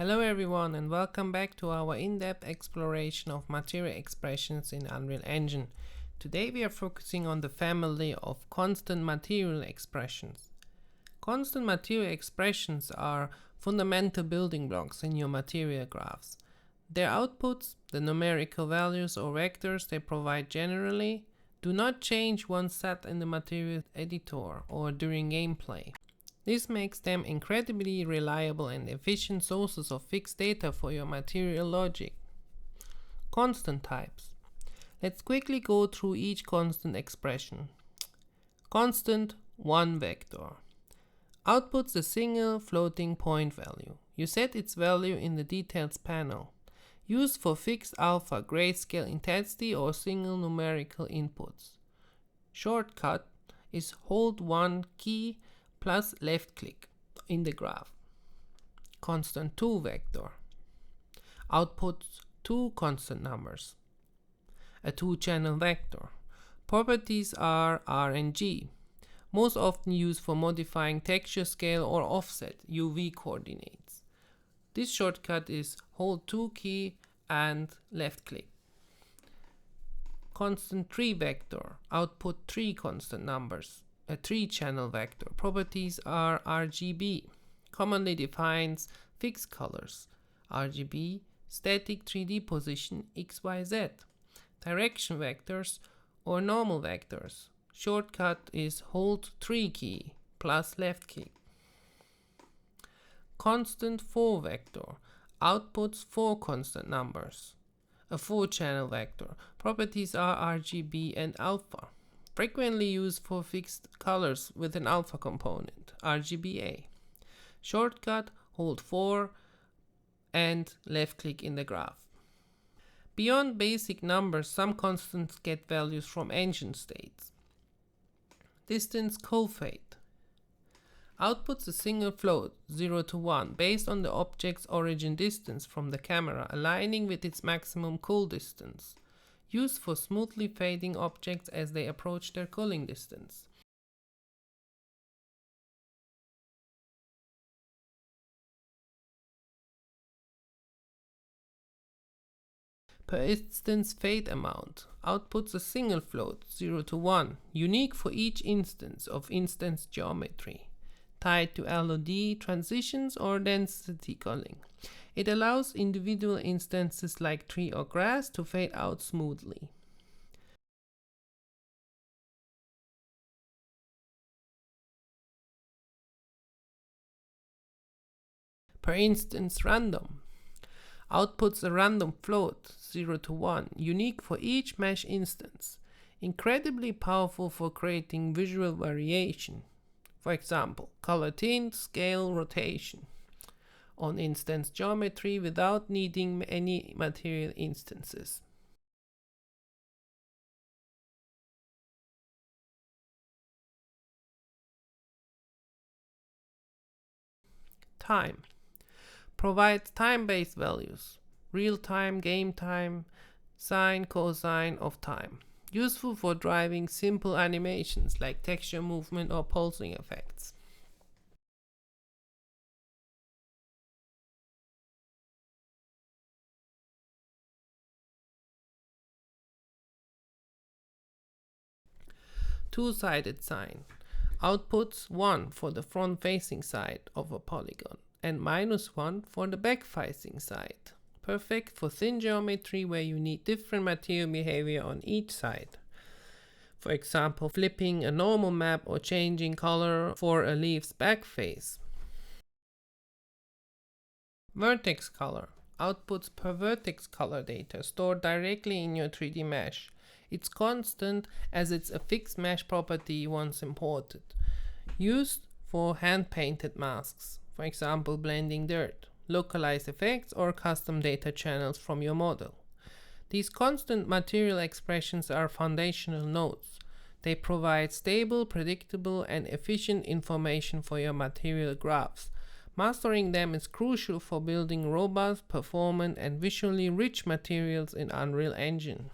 Hello everyone and welcome back to our in-depth exploration of material expressions in Unreal Engine. Today we are focusing on the family of constant material expressions. Constant material expressions are fundamental building blocks in your material graphs. Their outputs, the numerical values or vectors they provide generally, do not change once set in the material editor or during gameplay. This makes them incredibly reliable and efficient sources of fixed data for your material logic. Constant types. Let's quickly go through each constant expression. Constant 1 vector outputs a single floating point value. You set its value in the details panel. Used for fixed alpha, grayscale intensity or single numerical inputs. Shortcut is hold one key plus left click in the graph. Constant 2 vector outputs two constant numbers. A two-channel vector. Properties are RNG, most often used for modifying texture scale or offset UV coordinates. This shortcut is hold 2 key and left click. Constant 3 vector output three constant numbers. A three-channel vector. Properties are RGB, commonly defines fixed colors. RGB, static 3D position XYZ. Direction vectors or normal vectors. Shortcut is hold 3 key plus left key. Constant 4 vector outputs four constant numbers. A 4-channel vector. Properties are RGB and alpha. Frequently used for fixed colors with an alpha component, RGBA. Shortcut, hold 4 and left click in the graph. Beyond basic numbers, some constants get values from engine states. Distance cofate outputs a single float 0 to 1 based on the object's origin distance from the camera, aligning with its maximum cool distance. Used for smoothly fading objects as they approach their cooling distance. Per instance fade amount outputs a single float 0 to 1, unique for each instance of instance geometry, tied to LOD transitions or density culling. It allows individual instances like tree or grass to fade out smoothly. Per instance random outputs a random float 0 to 1, unique for each mesh instance, incredibly powerful for creating visual variation. For example, color tint, scale, rotation on instance geometry without needing any material instances. Time provides time-based values, real time, game time, sine, cosine of time, useful for driving simple animations like texture movement or pulsing effects. Two-sided sine outputs 1 for the front-facing side of a polygon and -1 for the back-facing side. Perfect for thin geometry where you need different material behavior on each side. For example, flipping a normal map or changing color for a leaf's back face. Vertex color outputs per vertex color data stored directly in your 3D mesh. It's constant as it's a fixed mesh property once imported. Used for hand-painted masks, for example blending dirt, localized effects or custom data channels from your model. These constant material expressions are foundational nodes. They provide stable, predictable and efficient information for your material graphs. Mastering them is crucial for building robust, performant and visually rich materials in Unreal Engine.